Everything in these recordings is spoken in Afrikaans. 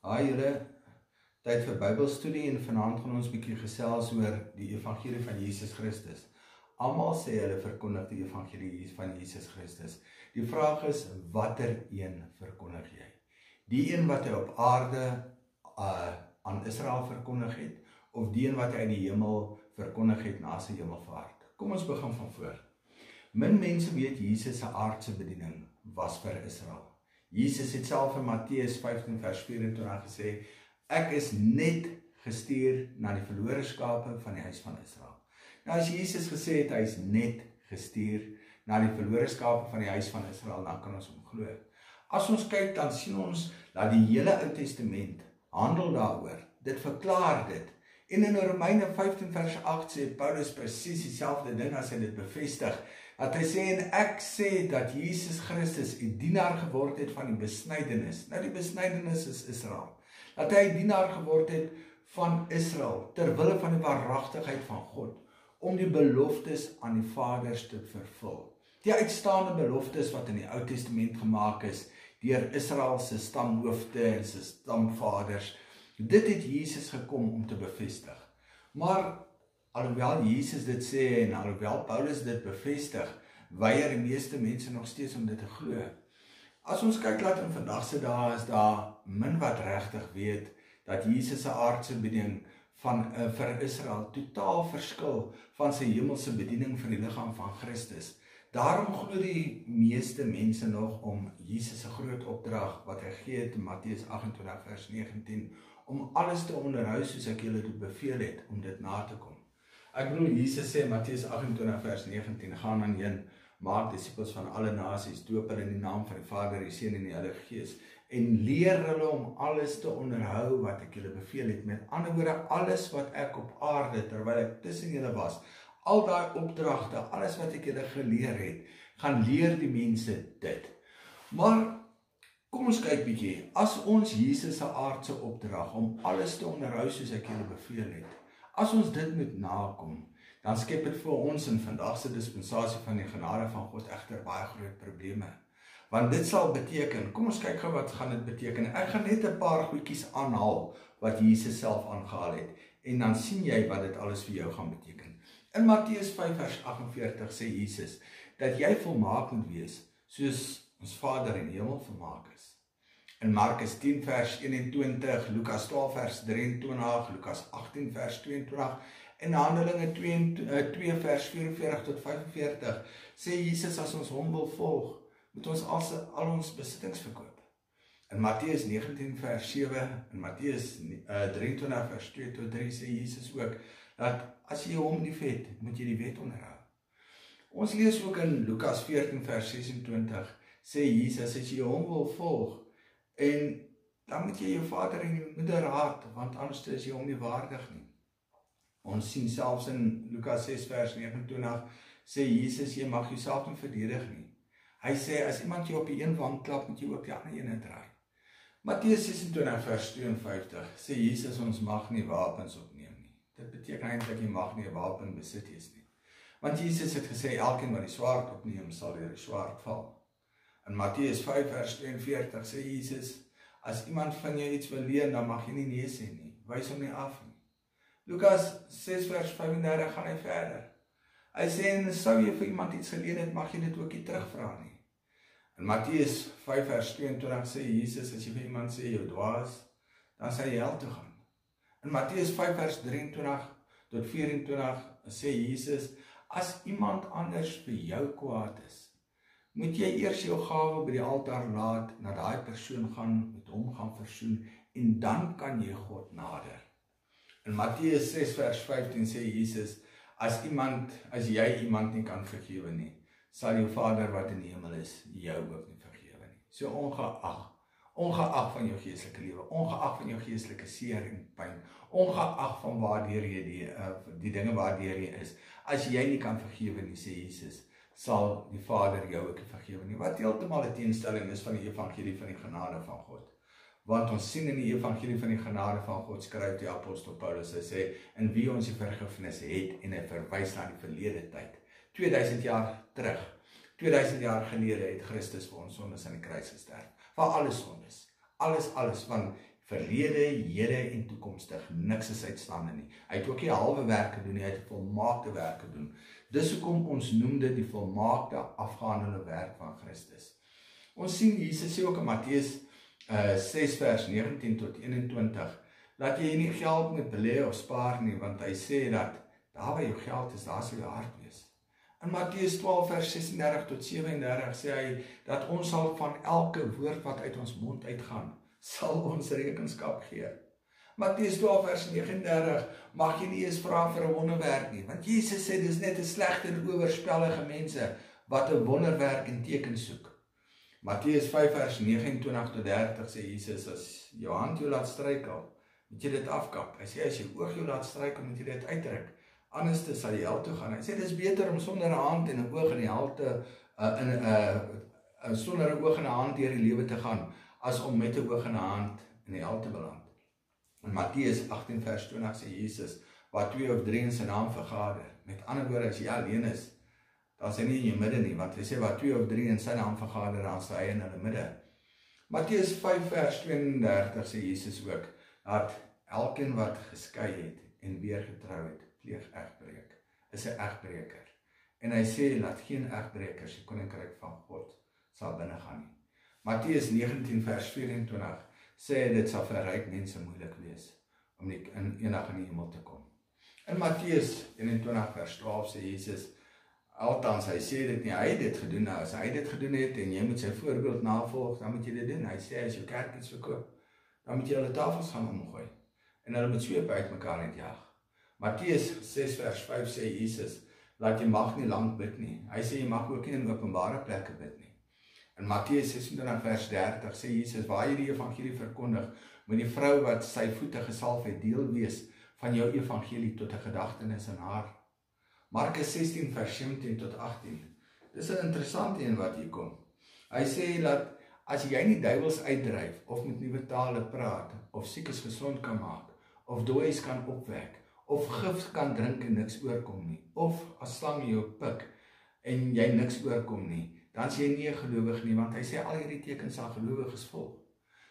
Haai julle, tyd vir Bybelstudie en vanaand gaan ons 'n bietjie gesels oor die evangelie van Jesus Christus. Almal sê hulle verkondig die evangelie van Jesus Christus. Die vraag is, watter een verkondig jy? Die een wat hy op aarde aan Israel verkondig het, of die een wat hy in die hemel verkondig het na sy hemelvaart? Kom ons begin van voor. Min mense weet Jesus se aardse bediening was vir Israel. Jesus het self in Matteus 15 vers 24 gesê, ek is net gestuur na die verlore skape van die huis van Israel. Nou as Jesus gesê het, hy is net gestuur na die verlore skape van die huis van Israel, dan kan ons hom glo. As ons kyk, dan sien ons dat die hele Ou Testament handel daaroor. Dit verklaar dit. En in Romeine 15 vers 8 sê Paulus presies dieselfde ding as hy dit bevestig. Dat hy sê, en ek sê dat Jesus Christus 'n dienaar geword het van die besnydenis. Nou die besnydenis is Israel. Dat hy 'n dienaar geword het van Israel, terwille van die waaragtigheid van God, om die beloftes aan die vaders te vervul. Die uitstaande beloftes wat in die Ou Testament gemaak is, deur Israel se stamhoofde en se stamvaders, dit het Jesus gekom om te bevestig. Maar alhoewel Jesus dit sê en alhoewel Paulus dit bevestig, weier die meeste mense nog steeds om dit te glo. As ons kyk laat in vandag se dae is daar min wat regtig weet dat Jesus se aardse bediening vir Israel totaal verskil van sy hemelse bediening vir die liggaam van Christus. Daarom glo die meeste mense nog om Jesus se groot opdrag wat hy gee het in Matteus 28 vers 19 om alles te onderhou soos ek julle dit beveel het om dit na te kom. Ek bedoel, Jesus sê in Matteus 28 vers 19, gaan dan heen, maak disippels van alle nasies, doop hulle in die naam van die Vader, die Seun en die Heilige Gees, en leer hulle om alles te onderhou wat ek julle beveel het. Met ander woorde, alles wat ek op aarde, terwyl ek tussen julle was, al daai opdragte, alles wat ek julle geleer het, gaan leer die mense dit. Maar, kom ons kyk bietjie, as ons Jesus se aardse opdrag, om alles te onderhou soos ek julle beveel het, as ons dit moet nakom, dan skep dit vir ons in vandag se dispensasie van die genade van God egter baie groot probleme. Want dit sal beteken, kom ons kyk gou wat gaan dit beteken. Ek gaan net 'n paar goedjies aanhaal wat Jesus self aangehaal het en dan sien jy wat dit alles vir jou gaan beteken. In Matteus 5 vers 48 sê Jesus dat jy volmaak moet wees soos ons Vader in die hemel volmaak is. In Markus 10 vers 21, Lukas 12 vers 23, Lukas 18 vers 22 en Handelinge 2 vers 44 tot 45 sê Jesus as ons hom wil volg, moet ons al ons besittings verkoop. In Matteus 19 vers 7 en Matteus 23 vers 2 tot 3 sê Jesus ook dat as jy hom liefhet, moet jy die wet onderhou. Ons lees ook in Lukas 14 vers 26 sê Jesus as jy hom wil volg en dan moet jy jou vader en jou moeder haat, want anders is jy hom nie waardig nie. Ons sien selfs in Lukas 6 vers 29 sê Jesus jy mag jouself nie verdedig nie. Hy sê, as iemand jou op die een wang klap, moet jy ook die ander ene draai. Matteus 26 vers 52 sê Jesus, ons mag nie wapens opneem nie. Dit beteken eintlik jy mag nie 'n wapen besit eens nie. Want Jesus het gesê, elkeen wat die swaard opneem, sal deur die swaard val. In Matteus 5 vers 42 sê Jesus, as iemand van jou iets wil leen, dan mag jy nie nee sê nie. Wys hom nie af nie. Lukas 6 vers 35 gaan hy verder. Hy sê, en sou jy vir iemand iets geleen het, mag jy dit ook nie terugvra nie. In Matteus 5 vers 22 sê Jesus, as jy vir iemand sê, jou dwaas, dan sal jy hel toe gaan. In Matteus 5 vers 23 tot 24 sê Jesus, as iemand anders vir jou kwaad is, moet jy eers jou gawe by die altaar laat, na daai persoon gaan, met hom gaan versoen, en dan kan jy God nader. In Matteus 6 vers 15 sê Jesus, as jy iemand nie kan vergewe nie, sal jou Vader wat in die hemel is, jou ook nie vergewe nie. So ongeag van jou geestelike lewe, ongeag van jou geestelike seer en pyn, ongeag van waardeur jy die dinge waardeur jy is, as jy nie kan vergewe nie, sê Jesus, sal die Vader jou ook nie vergewe nie. Wat heeltemal 'n teenstelling is van die evangelie van die genade van God. Want ons sien in die evangelie van die genade van God, skryf die apostel Paulus, hy sê, in wie ons die vergifnis het, en hy verwys na die verlede tyd. 2000 jaar terug, 2000 jaar gelede het Christus vir ons sondes aan die kruis gesterf. Vir alle sondes, alles van verlede, hede en toekomstig, niks is uitstaande nie. Hy het ook nie halwe werk gedoen nie, hy het volmaakte werk gedoen. Dis hoekom ons noem dit die volmaakte afgehandelde werk van Christus. Ons sien Jesus sê ook in Matteus 6 vers 19 tot 21, dat jy nie geld moet belê of spaar nie, want hy sê dat daar waar jou geld is, daar sal jou hart wees. In Matteus 12 vers 36 tot 37 sê hy dat ons sal van elke woord wat uit ons mond uitgaan, sal ons rekenskap gee. Matteus 12 vers 39, mag jy nie eens vra vir 'n wonderwerk nie, want Jesus sê dis net 'n slegte en oorspellige mense wat 'n wonderwerk en teken soek. Matteus 5 vers 29 tot 30 sê Jesus, as jou hand jou laat struikel, moet jy dit afkap. Hy sê as jou oog jou laat struikel, moet jy dit uittrek. Anders sal jy hel toe gaan. Hy sê dis beter om sonder 'n hand en 'n oog in die hel te sonder 'n oog en 'n hand deur die lewe te gaan, as om met 'n oog en 'n hand in die hel te beland. In Matteus 18 vers 20 sê Jesus, waar 2 of 3 in sy naam vergader. Met ander woorde, as jy alleen is, dan is hy nie in jou midde nie, want hy sê waar 2 of 3 in sy naam vergader, dan is hy in hulle midde. Matteus 5 vers 32 sê Jesus ook, dat elkeen wat geskei het en weer getrou het, pleeg egbreek, is 'n egbreker. En hy sê, dat geen egbrekers die koninkryk van God sal binnegaan nie. Matteus 19 vers 24 sê, dit sal vir ryk mense moeilik wees, om eendag in die hemel te kom. In Matteus 21 vers 12 sê Jesus, althans, hy sê dit nie, hy het dit gedoen, nou as hy dit gedoen het, en jy moet sy voorbeeld navolg, dan moet jy dit doen. Hy sê, as jou kerk iets verkoop, dan moet jy hulle tafels gaan omgooi, en hulle moet sweep uit mekaar uitjaag. Matteus 6 vers 5 sê Jesus, dat jy mag nie lang bid nie. Hy sê, jy mag ook nie in openbare plekke bid nie. In Matteus 26 vers 30 sê Jesus, waar jy die evangelie verkondig, moet die vrou wat sy voete gesalf het, deel wees van jou evangelie tot 'n gedagtenis in haar. Markus 16 vers 17 tot 18. Dis 'n interessante een wat hier kom. Hy sê dat as jy nie duiwels uitdryf, of met nuwe tale praat, of siekes gesond kan maak, of dooies kan opwek, of gif kan drink en niks oorkom nie, of as slange jou pik en jy niks oorkom nie, dan is jy nie 'n gelowige nie, want hy sê al hierdie tekens sal gelowiges volg.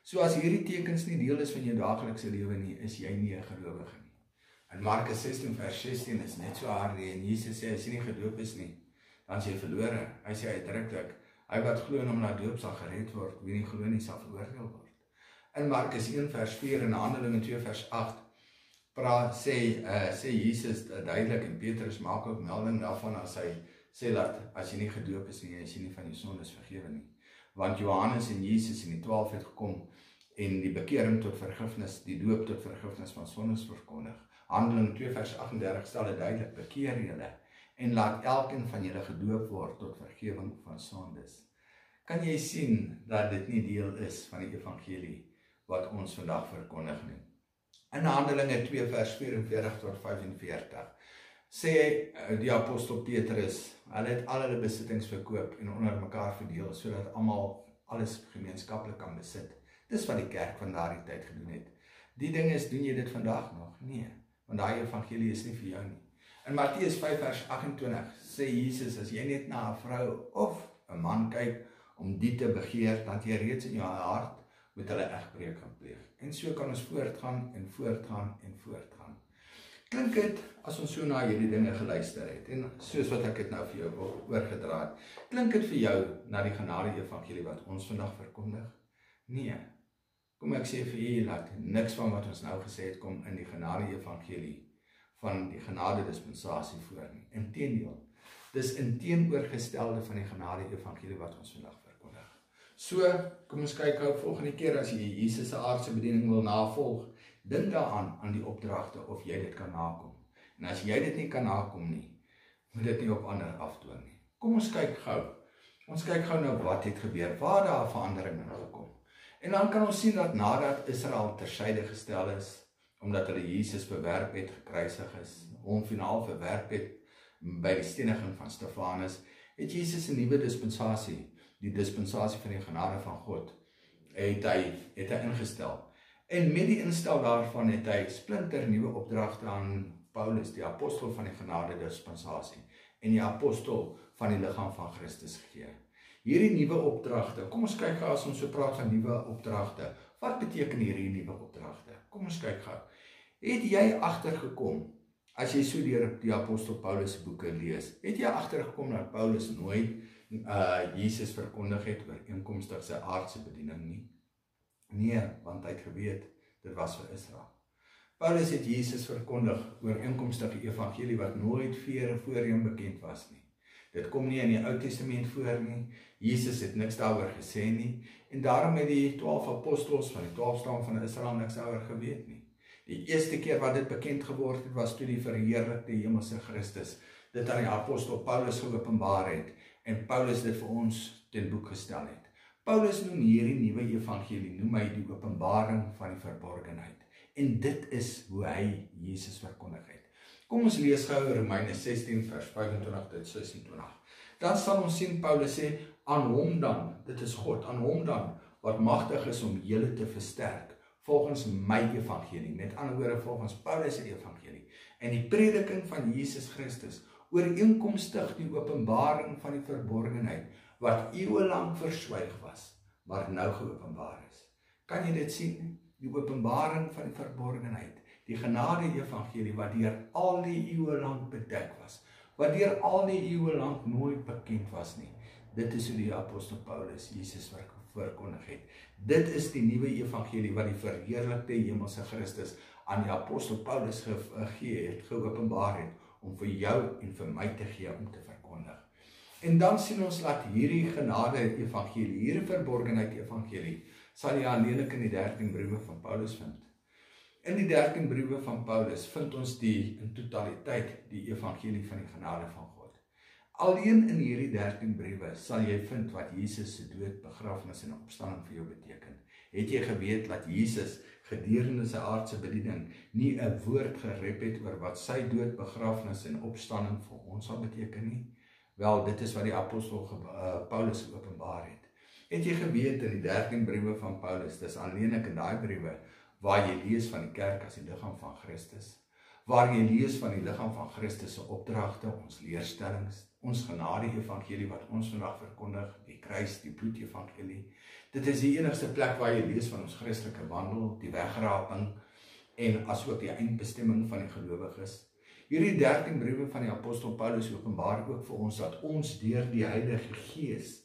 So as hierdie tekens nie deel is van jou daaglikse lewe nie, is jy nie 'n gelowige nie. In Markus 16 vers 16 is net so hard, en Jesus sê, as jy nie gedoop is nie, dan is jy verlore. Hy sê uitdruklik, hy wat glo en hom laat doop sal gered word, wie nie glo nie sal veroordeel word. In Markus 1 vers 4 en Handelinge 2 vers 8, sê Jesus duidelik, en Petrus maak ook melding daarvan, as hy sê dat as jy nie gedoop is nie, is jy nie van jou sondes vergewe nie. Want Johannes en Jesus en die 12 het gekom en die bekering tot vergifnis, die doop tot vergifnis van sondes verkondig. Handeling 2 vers 38 stel dit duidelik, bekeer julle en laat elkeen van julle gedoop word tot vergewing van sondes. Kan jy sien dat dit nie deel is van die evangelie wat ons vandag verkondig nie? In Handelinge 2 vers 44 tot 45 sê die apostel Petrus, hulle het al hulle besittings verkoop en onder mekaar verdeel, sodat almal alles gemeenskaplik kan besit. Dis wat die kerk van daardie tyd gedoen het. Die ding is, doen jy dit vandag nog? Nee, want daai evangelie is nie vir jou nie. In Matteus 5 vers 28 sê Jesus, as jy net na 'n vrou of 'n man kyk om die te begeer, dan jy reeds in jou hart met hulle egbreek gaan pleeg. En so kan ons voortgaan en voortgaan en voortgaan. Klink dit, as ons so na hierdie dinge geluister het, en soos wat ek het nou vir jou oorgedra het, klink dit vir jou na die genade evangelie wat ons vandag verkondig? Nee. Kom ek sê vir julle dat niks van wat ons nou gesê het kom in die genade evangelie van die genade dispensasie voor nie. Inteendeel, dis in teenoorgestelde van die genade evangelie wat ons vandag verkondig. So, kom ons kyk gou volgende keer as jy Jesus se aardse bediening wil navolg, dink daaraan aan die opdragte of jy dit kan nakom. En as jy dit nie kan nakom nie, moet dit nie op ander afdwing nie. Kom ons kyk gou. Ons kyk gou nou wat het gebeur, waar daar verandering in gekom. En dan kan ons sien dat nadat Israel tersyde gestel is, omdat hulle Jesus verwerp het, gekruisig is, hom finaal verwerp het by die steniging van Stefanus, het Jesus 'n nuwe dispensasie, die dispensasie van die genade van God, het hy ingestel. En met die instel daarvan het hy splinter nuwe opdragte aan Paulus, die apostel van die genade dispensasie, en die apostel van die liggaam van Christus gegee. Hierdie nuwe opdragte, kom ons kyk as ons so praat van nuwe opdragte, Wat beteken hierdie nuwe opdragte? Kom ons kyk gou. Het jy agtergekom, as jy so deur die apostel Paulus boeke lees, het jy agtergekom dat Paulus nooit Jesus verkondig het ooreenkomstig sy aardse bediening nie? Nee, want hy het geweet, dit was vir Israel. Paulus het Jesus verkondig ooreenkomstig die evangelie wat nooit voorheen bekend was nie. Dit kom nie in die Ou Testament voor nie. Jesus het niks daaroor gesê nie. En daarom het die 12 apostels van die 12 stam van Israel niks daaroor geweet nie. Die eerste keer wat dit bekend geword het, was toe die verheerlikte hemelse Christus dit aan die apostel Paulus geopenbaar het en Paulus dit vir ons ten boek gestel het. Paulus noem hierdie nuwe evangelie, noem hy die openbaring van die verborgenheid. En dit is hoe hy Jesus verkondig het. Kom ons lees gou Romeine 16 vers 25 tot 26. Dan sal ons sien Paulus sê, aan hom dan, dit is God, aan hom dan, wat magtig is om julle te versterk, volgens my evangelie, met ander woorde volgens Paulus se evangelie, en die prediking van Jesus Christus, ooreenkomstig die openbaring van die verborgenheid, wat eeuwenlang verswyg was, maar nou geopenbaar is. Kan jy dit sien? Die openbaring van die verborgenheid, die genade evangelie wat deur al die eeue lank bedek was, wat deur al die eeue lank nooit bekend was nie. Dit is hoe die apostel Paulus Jesus verkondig het. Dit is die nuwe evangelie wat die verheerlikte hemelse Christus aan die apostel Paulus gegee het, geopenbaar het, om vir jou en vir my te gee om te verkondig. En dan sien ons dat hierdie genade evangelie, hierdie verborgenheid evangelie, sal jy alleenlik in die 13 briewe van Paulus vind. In die 13 briewe van Paulus vind ons in totaliteit die evangelie van die genade van God. Alleen in hierdie 13 briewe sal jy vind wat Jesus se dood, begrafnis en opstanding vir jou beteken. Het jy geweet dat Jesus gedurende sy aardse bediening nie 'n woord gerep het oor wat sy dood, begrafnis en opstanding vir ons sal beteken nie? Wel, dit is wat die apostel Paulus openbaar het. Het jy geweet in die 13 briewe van Paulus, dis alleenlik in daai briewe, waar jy lees van die kerk as die liggaam van Christus, waar jy lees van die liggaam van Christus se opdragte, ons leerstellings, ons genade evangelie wat ons vandag verkondig, die kruis, die bloed evangelie. Dit is die enigste plek waar jy lees van ons Christelike wandel, die wegraping en asook die eindbestemming van die gelowiges. Hierdie 13 briewe van die apostel Paulus openbaar ook vir ons dat ons deur die Heilige Gees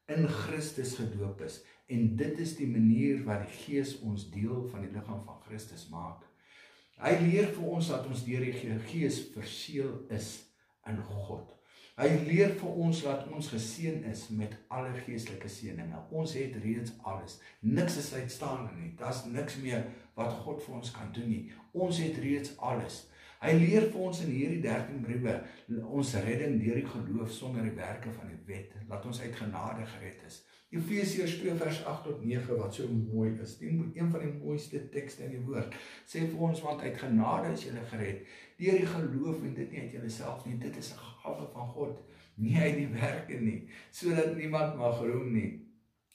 in Christus gedoop is. En dit is die manier wat die Gees ons deel van die liggaam van Christus maak. Hy leer vir ons dat ons deur die Gees verseël is in God. Hy leer vir ons dat ons geseën is met alle geestelike seëninge. Ons het reeds alles. Niks is uitstaande nie. Daar's niks meer wat God vir ons kan doen nie. Ons het reeds alles. Hy leer vir ons in hierdie 13 briewe ons redding deur die geloof sonder die werke van die wet, dat ons uit genade gered is. Efesiërs 2 vers 8 tot 9 wat so mooi is, een van die mooiste tekste in die woord, sê vir ons, want uit genade is julle gered, deur die geloof en dit nie uit julleself nie, dit is 'n gawe van God, nie uit die werke nie, sodat niemand mag roem nie.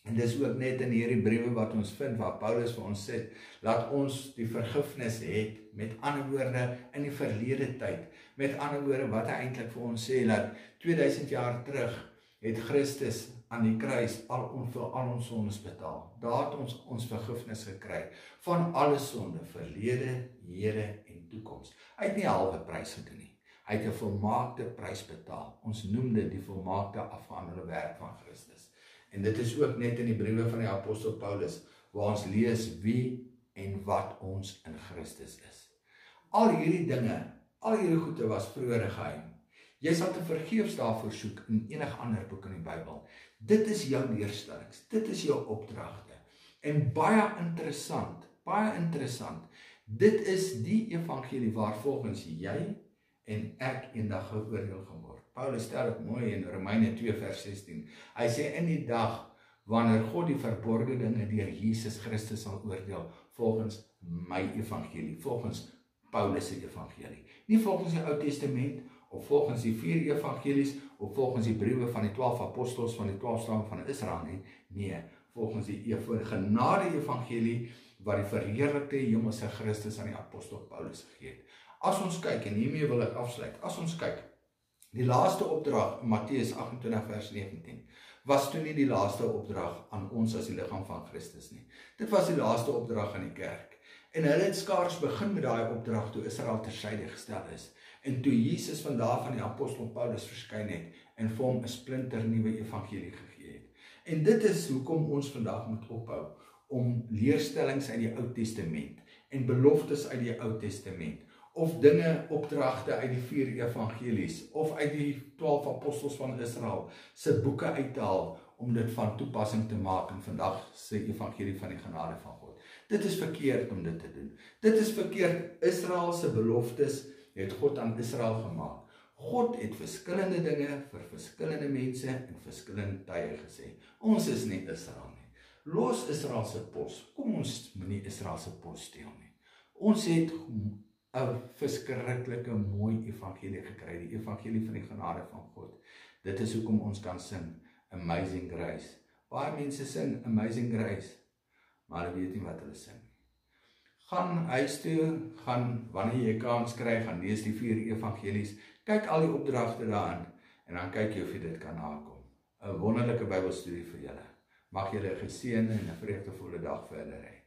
En dis ook net in hierdie briewe wat ons vind, waar Paulus vir ons sê, laat ons die vergifnis het, met ander woorde, in die verlede tyd, met ander woorde, wat hy eintlik vir ons sê, dat 2000 jaar terug, het Christus aan die kruis vir al ons sondes betaal. Daar het ons vergifnis gekry, van alle sonde, verlede, hede en toekoms. Hy het nie 'n halwe prys gedoen nie, hy het 'n volmaakte prys betaal. Ons noem dit die volmaakte afgehandelde werk van Christus. En dit is ook net in die briewe van die apostel Paulus, waar ons lees wie en wat ons in Christus is. Al hierdie dinge, al hierdie goede was vroeër geheim. Jy sal te vergeefs daarvoor soek in enige ander boek in die Bybel. Dit is jou leerstellings, dit is jou opdragte. En baie interessant, dit is die evangelie waar volgens jy en ek eendag geoordeel gaan word. Paulus stel dit mooi in Romeine 2 vers 16. Hy sê in die dag wanneer God die verborgde dinge deur Jesus Christus sal oordeel, volgens my evangelie, volgens Paulus se evangelie. Nie volgens die Ou Testament, of volgens die 4 evangelies, of volgens die briewe van die 12 apostels van die 12 stamme van Israel nie. Nee, volgens die genade evangelie, wat die verheerlikte hemelse Christus aan die apostel Paulus gegee het. As ons kyk, en hiermee wil ek afsluit, as ons kyk, die laaste opdrag in Matteus 28 vers 19, was toe nie die laaste opdrag aan ons as die liggaam van Christus nie. Dit was die laaste opdrag aan die kerk. En hulle het skaars begin met daai opdrag toe Israel tersyde gestel is. En toe Jesus van die apostel Paulus verskyn het en vir hom 'n splinter nuwe evangelie gegee het. En dit is hoekom ons vandag moet ophou om leerstellings uit die Ou Testament en beloftes uit die Ou Testament of dinge, opdragte uit die 4 evangelies of uit die 12 apostels van Israel se boeke uit te haal om dit van toepassing te maak in vandag se evangelie van die genade van God. Dit is verkeerd om dit te doen. Dit is verkeerd. Israel se beloftes het God aan Israel gemaak. God het verskillende dinge vir verskillende mense in verskillende tye gesê. Ons is nie Israel nie. Los Israel se pos. Kom ons moenie Israel se pos steel nie. Ons het 'n verskriklike mooi evangelie gekry, die evangelie van die genade van God. Dit is hoekom ons kan sing Amazing Grace. Baie mense sing Amazing Grace, maar hulle weet nie wat hulle sing. Gaan huis toe, gaan wanneer jy kans kry, gaan lees die 4 evangelies, kyk al die opdragte daarin en dan kyk jy of jy dit kan nakom. 'n Wonderlike Bybelstudie vir julle. Mag julle 'n geseënde en 'n vreugdevolle dag verder hê.